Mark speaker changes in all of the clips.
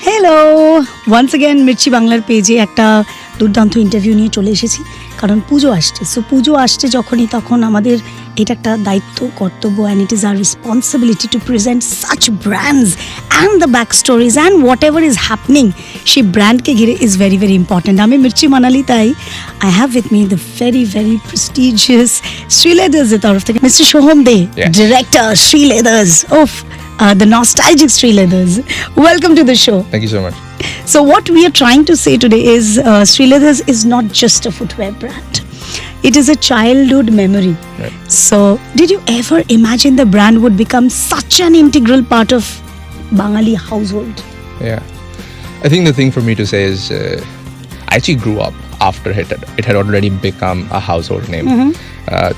Speaker 1: Hello once again Mirchi বাংলার পেজে একটা দুর্দান্ত ইন্টারভিউ নিয়ে চলে এসেছি, কারণ পুজো আসছে। সো পুজো আসছে যখনই, তখন আমাদের এটা একটা দায়িত্ব, কর্তব্য, and it is our responsibility to present such brands and the back stories and whatever is happening সেই ব্র্যান্ডকে ঘিরে ইজ ভেরি ভেরি ইম্পর্ট্যান্ট। আমি মির্চি মানালি, তাই I have with me the very very prestigious শ্রীলেদার্সের তরফ থেকে mister Soham De, director Sreeleathers of the nostalgic Sreeleathers. Welcome to the show.
Speaker 2: Thank you so much.
Speaker 1: So what we are trying to say today is Sreeleathers is not just a footwear brand. It is a childhood memory.
Speaker 2: Right.
Speaker 1: So did you ever imagine the brand would become such an integral part of Bengali household?
Speaker 2: Yeah. I think the thing for me to say is I actually grew up after it had already become a household name.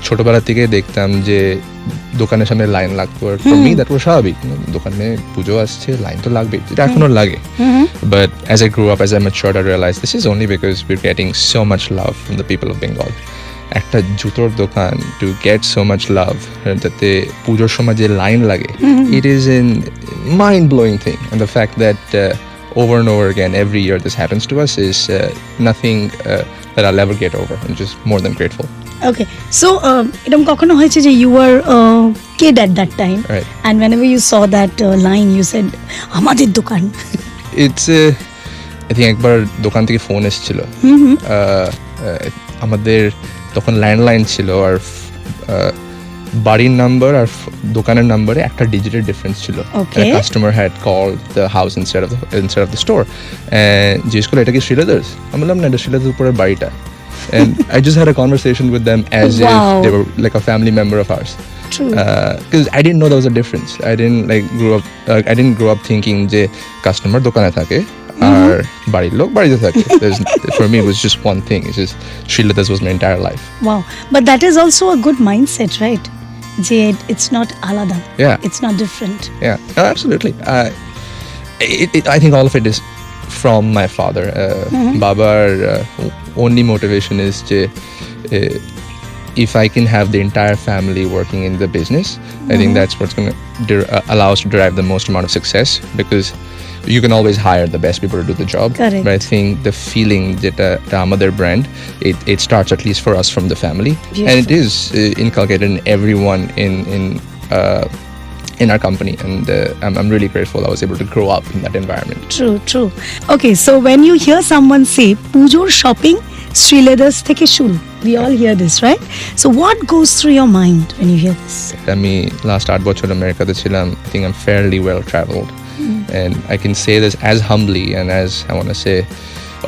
Speaker 2: ছোটবেলা থেকে দেখতাম যে দোকানের সামনে line লাগতো, আর for me that was স্বাভাবিক। দোকানে পুজো আসছে, লাইন তো লাগবেই, এটা এখনো লাগে। But as I grow up, as I matured, I realise this is only because we are getting so much love from the people of Bengal. একটা জুতোর দোকান to get so much love, যাতে পুজোর সময় যে লাইন লাগে, it is an mind blowing thing. And the fact that over and over again every year this happens to us is nothing that I'll ever get over. I'm just more than grateful.
Speaker 1: Okay, so এরকম কখনো হয়েছে যে you were a kid at that time,
Speaker 2: right,
Speaker 1: and whenever you saw that line you said আমাদের দোকান?
Speaker 2: It's I think একবার দোকান থেকে phone এসেছিল, আমাদের তখন ল্যান্ডলাইন ছিল, আর বাড়ির নাম্বার আর দোকানের নাম্বারে একটা ডিজিটের ডিফারেন্স ছিল। Customer had called the house instead of the store, জিজ্ঞেস করলো এটা কি শ্রীলেদার্স? আমি বললাম না, এটা শ্রীলেদার্স উপরের বাড়িটা। And I just had a conversation with them as if they were like a family member of ours. Because I didn't know there was a difference. I didn't grow up thinking যে customer দোকানে থাকে আর বাড়ির লোক বাড়িতে থাকে। For me it was just one thing. It's just Sreeleathers was my entire life.
Speaker 1: Wow, but that is also a good mindset, right? It's not alada.
Speaker 2: Yeah,
Speaker 1: it's not different.
Speaker 2: Yeah, no, absolutely. I think all of it is from my father. Babar only motivation is if I can have the entire family working in the business, I think that's what's going to allow us to derive the most amount of success, because you can always hire the best people to do the job.
Speaker 1: Correct.
Speaker 2: But I think the feeling that the Amader brand, it starts at least for us from the family. Beautiful. And it is inculcated in everyone in our company, and I'm really grateful I was able to grow up in that environment.
Speaker 1: True. Okay, so when you hear someone say Pujor shopping Sreeleathers theke shuru, we all hear this, right? So what goes through your mind when you hear this?
Speaker 2: আমি last 8 বছর আমেরিকাতে ছিলাম. I think I'm fairly well traveled, and I can say this as humbly and as I want to say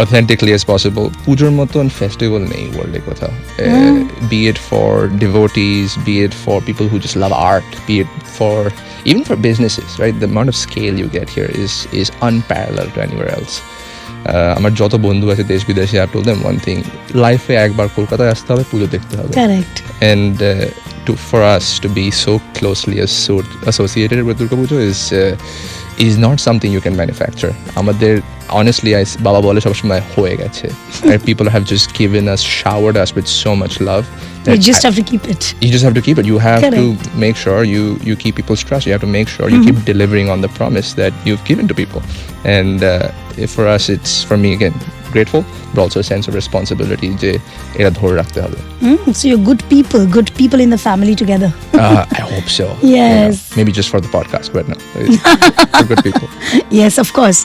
Speaker 2: authentically as possible. Pujor moton festival নেই world এ কোথাও, be it for devotees, be it for people who just love art, be it for even for businesses, right? The amount of scale you get here is unparalleled to anywhere else. আমার যত বন্ধু আছে দেশ বিদেশে, I told them one thing: লাইফে একবার কলকাতায় আসতে হবে, পুজো দেখতে হবে।
Speaker 1: Correct.
Speaker 2: And for us to be so closely associated with Durga Puja is not something you can manufacture. আমাদের honestly, বাবা বলে সবসময় হয়ে গেছে, and people have just showered us with so much love.
Speaker 1: You just have to keep it.
Speaker 2: You just have to keep it. You have to make sure you keep people's trust. You have to make sure you keep delivering on the promise that you've given to people. And for us, it's, for me again, grateful, but also a sense of responsibility যে এটা ধরে রাখতে হবে.
Speaker 1: So you're good people in the family together.
Speaker 2: I hope so.
Speaker 1: Yes.
Speaker 2: Maybe just for the podcast, but no, we're good people.
Speaker 1: Yes, of course.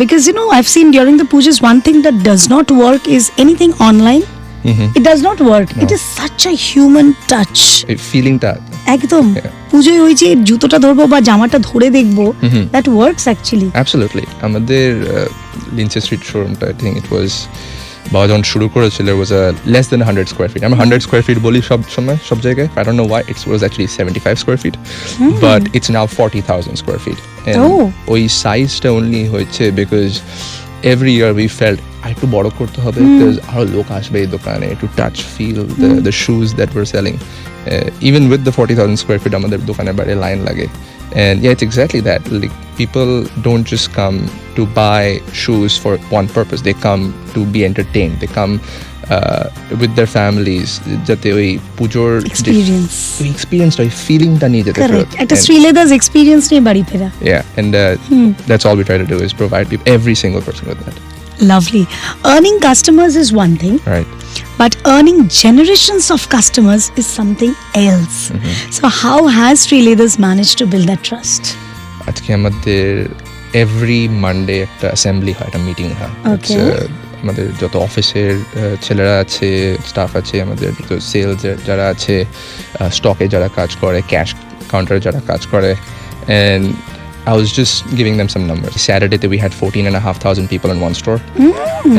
Speaker 1: Because I've seen during the pujas, one thing that does not work is anything online. It does not work. No. It is such a human touch.
Speaker 2: Feeling that.
Speaker 1: একদম পুজোয় ওই যে জুতোটা ধরবো বা জামাটা ধরে দেখবো, that works actually.
Speaker 2: Absolutely. আমাদের লিন্সে স্ট্রিট শোরুমটা, I think it was বাবা যখন শুরু করেছিল, it was a less than 100 square feet. I'm 100 square feet বলি সব সময় সব জায়গায়. I don't know why. It was actually 75 square feet, but it's now 40,000 square feet. And ওই সাইজটা only হয়েছে because every year we felt একটু বড় করতে হবে, because আরো লোক আসবে এই দোকানে to touch, feel the shoes that we're selling. Even with the 40,000 square feet আমাদের দোকানের বাইরে লাইন লাগে. And yeah, it's exactly that. Like, people don't just come to buy shoes for one purpose. They come to be entertained. They come with their families যাতে ওই পুজোর
Speaker 1: Experience.
Speaker 2: ওই এক্সপিরিয়েন্সটা ওই ফিলিংটা নিয়ে যেতে
Speaker 1: Correct.
Speaker 2: ফেরত।
Speaker 1: একটা
Speaker 2: And-
Speaker 1: Sreeleathers experience নিয়ে বাড়ি ফেরা।
Speaker 2: Yeah, and that's all we try to do is provide people, every single person with that.
Speaker 1: Lovely. Earning customers is one thing,
Speaker 2: Right.
Speaker 1: but earning generations of customers is something else. So how has Sreeleathers managed to build that trust?
Speaker 2: আজকে আমাদের every Monday একটা assembly হয়, একটা meeting হয়।
Speaker 1: Okay.
Speaker 2: আমাদের যত অফিসের ছেলেরা আছে, স্টাফ আছে, আমাদের যত সেলস যারা আছে, স্টকে যারা কাজ করে, ক্যাশ কাউন্টারে যারা কাজ করে, and I was just giving them some numbers. Saturday we had 14,500 people in one store,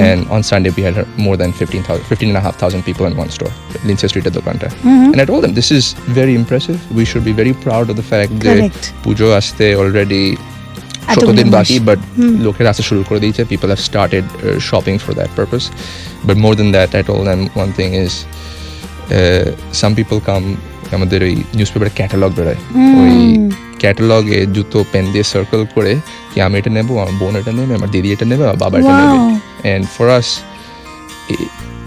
Speaker 2: and on Sunday we had more than 15,500 people in one store, Lindsay Street at Dokanta. And I told them, this is very impressive. We should be very proud of the fact that
Speaker 1: Correct.
Speaker 2: Pujo aste already
Speaker 1: এতগুলো
Speaker 2: শতদিন
Speaker 1: মাস।
Speaker 2: বাকি, but লোকের আসা শুরু করে দিয়েছে. People have started shopping for that purpose. But more than that, I told them one thing is some people come, আমাদের ওই news পেপারে ক্যাটালগ বেরোয়, ওই ক্যাটালগে জুতো পেন দিয়ে সার্কেল করে কি আমি এটা নেবো, আমার বোন এটা নেবে, আমার দিদি এটা নেবে, আমার বাবা এটা নেবে।
Speaker 1: Wow.
Speaker 2: And for us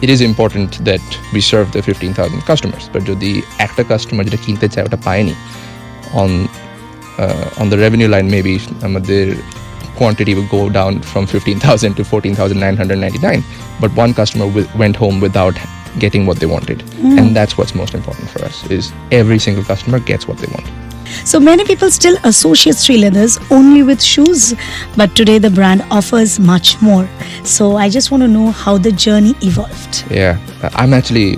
Speaker 2: it is important that we serve the 15,000 customers, but যদি একটা কাস্টমার যেটা কিনতে চায় ওটা পায়নি, on the revenue line maybe আমাদের quantity will go down from 15,000 to 14,999, but one customer went home without getting what they wanted. And that's what's most important for us, is every single customer gets what they want.
Speaker 1: So many people still associate Sreeleathers only with shoes, but today the brand offers much more. So I just want to know how the journey evolved.
Speaker 2: Yeah, I'm actually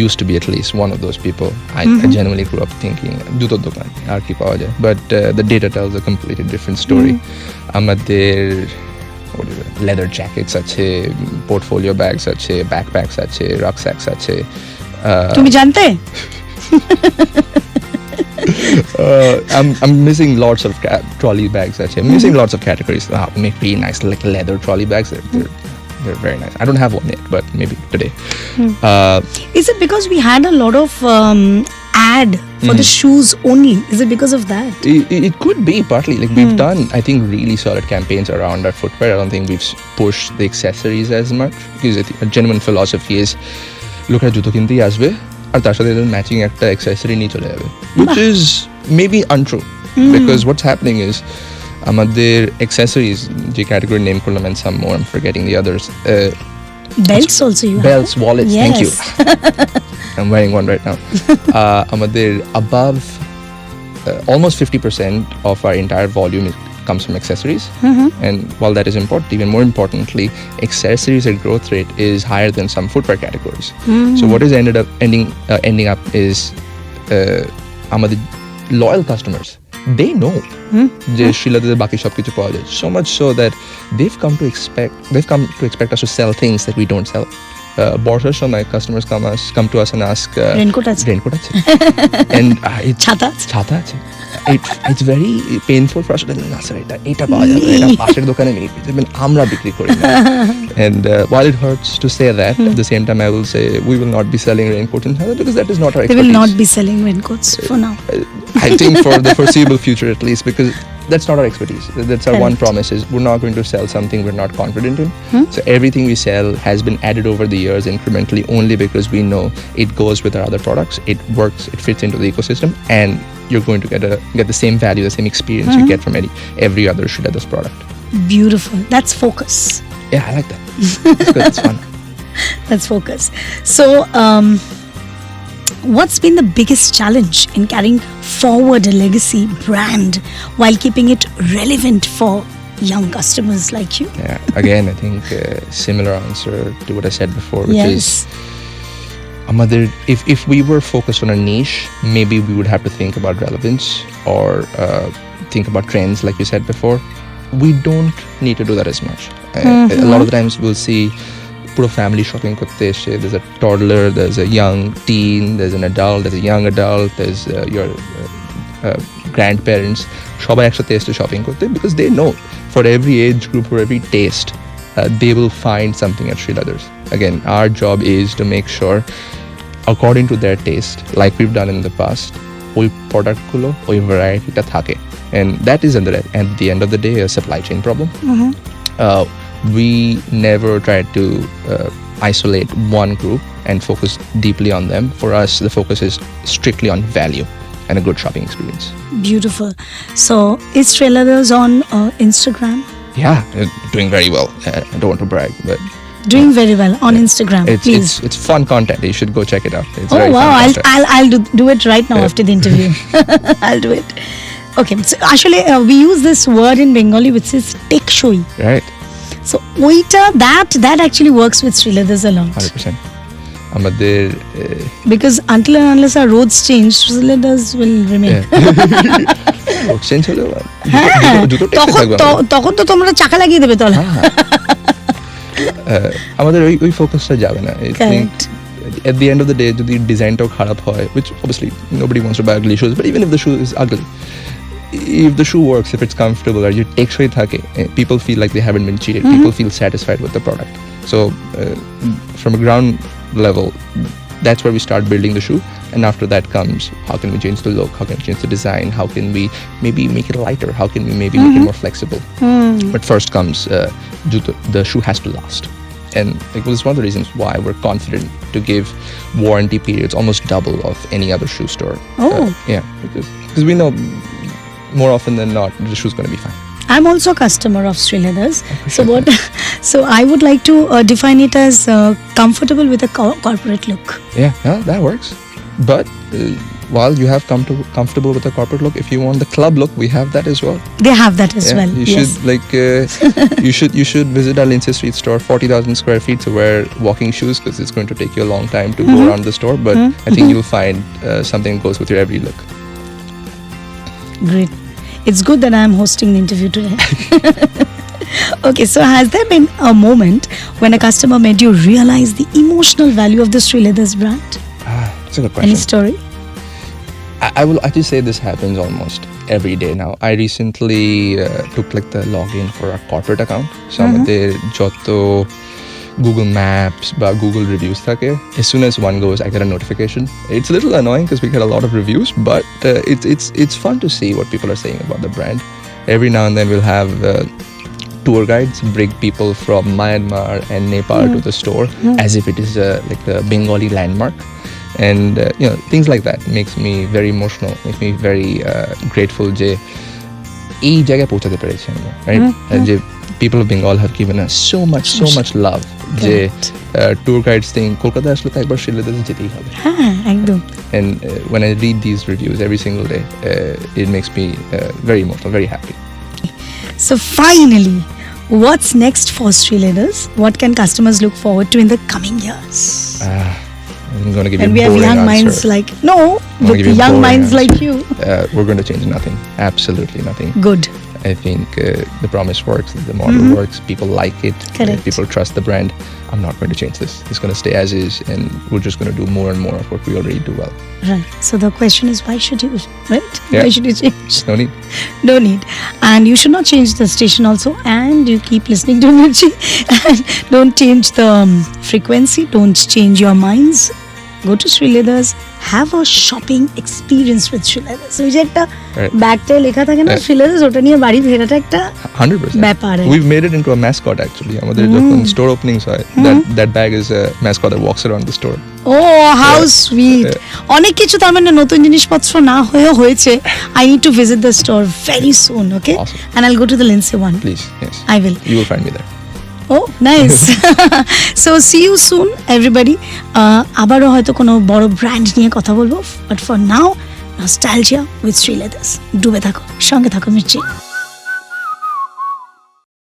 Speaker 2: used to be at least one of those people. I genuinely grew up thinking juto dokan ar ki paoya jay, but the data tells a completely different story. Amader leather jackets ache, portfolio bags ache, backpacks ache, rucksacks ache.
Speaker 1: তুমি জানতে?
Speaker 2: I'm missing lots of trolley bags ache. I'm missing lots of categories. Make really nice like leather trolley bags. They're very nice. I don't have one yet, but maybe today.
Speaker 1: Is it because we had a lot of ad for the shoes only? Is it because of that?
Speaker 2: It could be partly. Like we've done, I think, really solid campaigns around our footwear. I don't think we've pushed the accessories as much, because I think a genuine philosophy is look at juto kinti asbe আর তার সাথে matching একটা accessory নিয়ে চলে যাবে, which is maybe untrue, because what's happening is আমাদের accessories যে category name করলাম, and some more, I'm forgetting the others.
Speaker 1: Belts also you
Speaker 2: Belts,
Speaker 1: have?
Speaker 2: wallets,
Speaker 1: Yes.
Speaker 2: thank you. I'm wearing one right now. আমাদের above almost 50% of our entire volume comes from accessories. And while that is important, even more importantly, accessories at growth rate is higher than some footwear categories. So what is ending up is আমাদের loyal customers, they know যে Sreeleathers বাকি সবকিছু পাওয়া যায়, so much so that they've come to expect us to sell things that we don't sell. বর্ষার সময় customers come to us and ask
Speaker 1: Raincoat আছে?
Speaker 2: raincoat আছে and
Speaker 1: ছাতা আছে?
Speaker 2: ছাতা আছে। It's very painful for us to না sir এটা পাওয়া যাবে, এটা পাশের দোকানে নেই, আমরা বিক্রি করি না। And while it hurts to say that, at the same time I will say we will not be selling raincoats in Canada, because that is not our
Speaker 1: They
Speaker 2: expertise.
Speaker 1: will not be selling raincoats for now.
Speaker 2: I think for the foreseeable future at least, because that's not our expertise. That's our one
Speaker 1: Correct.
Speaker 2: promise, is we're not going to sell something we're not confident in. So everything we sell has been added over the years incrementally, only because we know it goes with our other products, it works, it fits into the ecosystem, and you're going to get the same value, the same experience you get from every other Sreeleathers product.
Speaker 1: Beautiful. That's focus.
Speaker 2: Yeah, I like that. It's good. It's fun.
Speaker 1: That's focus. So, what's been the biggest challenge in carrying forward a legacy brand while keeping it relevant for young customers like you?
Speaker 2: Yeah. Again, I think similar answer to what I said before, which is আমাদের if we were focused on a niche, maybe we would have to think about relevance or think about trends, like you said before. We don't need to do that as much. A lot of the times we'll see পুরো family shopping করতে এসে, there's a toddler, there's a young teen, there's an adult, there's a young adult, there's your grandparents, সবাই একসাথে এসে shopping করতে, because they know for every age group, for every taste, they will find something at Sreeleathers. Again, our job is to make sure, according to their taste, like we've done in the past, ওই প্রোডাক্টগুলো ওই ভ্যারাইটিটা থাকে, and that is at the end of the day a supply chain problem. We never try to isolate one group and focus deeply on them. For us, the focus is strictly on value and a good shopping experience.
Speaker 1: Beautiful. So is Sreeleathers on Instagram?
Speaker 2: Yeah, doing very well. I don't want to brag, but
Speaker 1: Doing very well on Instagram. Please.
Speaker 2: It's fun content. You should go check it out. It's
Speaker 1: Oh
Speaker 2: very
Speaker 1: wow!
Speaker 2: fun
Speaker 1: I'll
Speaker 2: content.
Speaker 1: I'll do it right now
Speaker 2: Yeah.
Speaker 1: after the interview. I'll do it. Okay. So actually, we use this word in Bengali, which is টেকসই.
Speaker 2: Right,
Speaker 1: So ওইটা that actually works with Sreeleathers a lot
Speaker 2: 100%. আমাদের
Speaker 1: because until and unless our roads change, Sreeleathers will remain.
Speaker 2: Change হলো
Speaker 1: হ্যাঁ,
Speaker 2: জুতো
Speaker 1: তখন তো তোমরা চাকা লাগিয়ে দেবে তলা।
Speaker 2: আমাদের ওই ফোকাসটা যাবে না। I think
Speaker 1: Correct.
Speaker 2: at the end of the day যদি ডিজাইনটাও খারাপ হয়, which obviously nobody wants to buy ugly shoes, but even if the shoe is ugly, if the shoe works, if it's comfortable, or you টেকসই থাকে, people feel like they haven't been cheated. People feel satisfied with the product. So from a ground level, that's where we start building the shoe, and after that comes how can we change the look, how can we change the design, how can we maybe make it lighter, how can we maybe make it more flexible. But first comes the shoe has to last, and like, well, it's one of the reasons why we're confident to give warranty periods almost double of any other shoe store.
Speaker 1: Oh.
Speaker 2: Yeah, because we know more often than not the shoe's going to be fine.
Speaker 1: I'm also a customer of Sreeleathers. So I would like to define it as comfortable with a corporate look.
Speaker 2: Yeah, that works. But while you have comfortable with the corporate look, if you want the club look, we have that as well.
Speaker 1: They have that as
Speaker 2: Yeah,
Speaker 1: well.
Speaker 2: you
Speaker 1: Yes.
Speaker 2: should like you should visit our Lindsay Street store, 40,000 square feet, to wear walking shoes because it's going to take you a long time to go around the store. But I think you'll find something that goes with your every look.
Speaker 1: Great. It's good that I'm hosting the interview today. Okay, so has there been a moment when a customer made you realize the emotional value of the Sreeleathers brand?
Speaker 2: It's a good
Speaker 1: Any
Speaker 2: question.
Speaker 1: story?
Speaker 2: I will actually say this happens almost every day now. I recently took like the login for our corporate account. So আমাদের যত Google Maps বা Google reviews থাকে, as soon as one goes, I get a notification. It's a little annoying because we get a lot of reviews, but it's fun to see what people are saying about the brand. Every now and then we'll have tour guides bring people from Myanmar and Nepal to the store as if it is like a Bengali landmark. And things like that makes me very emotional, makes me very grateful যে এই জায়গায় পৌঁছাতে পেরেছি আমরা, right? যে people of Bengal have given us so much love যে tour guides think Kolkata আসলে তো একবার Sreeleathers যেতেই হবে.
Speaker 1: হ্যাঁ, একদম।
Speaker 2: And when I read these reviews every single day, it makes me very emotional, very happy.
Speaker 1: So finally, what's next for Sreeleathers? What can customers look forward to in the coming years?
Speaker 2: I'm going to give
Speaker 1: And
Speaker 2: you
Speaker 1: we
Speaker 2: a
Speaker 1: have
Speaker 2: boring
Speaker 1: young
Speaker 2: answer.
Speaker 1: minds like with
Speaker 2: give you a
Speaker 1: young
Speaker 2: boring
Speaker 1: minds
Speaker 2: answer.
Speaker 1: like you.
Speaker 2: We're going to change nothing, absolutely nothing.
Speaker 1: Good.
Speaker 2: I think the promise works, the model works, people like it,
Speaker 1: Correct.
Speaker 2: people trust the brand. I'm not going to change this. It's going to stay as is, and we're just going to do more and more of what we already do well.
Speaker 1: Right. So the question is, why should you, right?
Speaker 2: Yeah.
Speaker 1: Why should you change?
Speaker 2: No need.
Speaker 1: No need. And you should not change the station also. And you keep listening to Mirchi. And don't change the frequency. Don't change your minds. Go to Sreeleathers. Have a shopping experience with Sreeleathers. ওই যে একটা
Speaker 2: Right.
Speaker 1: ব্যাগটায় লেখা থাকে না Sreeleathers, ওটা নিয়ে বাড়ি ফেরাটা একটা
Speaker 2: 100%.
Speaker 1: ব্যাপার।
Speaker 2: We've made it into a mascot actually. আমাদের যখন store openings হয়, that bag is a mascot that walks around the store.
Speaker 1: Oh how sweet. অনেক কিছু তার মানে নতুন জিনিসপত্র না হয়েও হয়েছে। I need to visit the store very soon, okay?
Speaker 2: Awesome.
Speaker 1: And I'll go to the Lindsay one.
Speaker 2: Please, yes.
Speaker 1: I will.
Speaker 2: You will find me there.
Speaker 1: Oh, nice. So see you soon, everybody. আবারও হয়তো কোনো বড় brand নিয়ে কথা বলবো, but for now nostalgia with Sreeleathers. ডুবে থাকো, সঙ্গে থাকো মির্চি।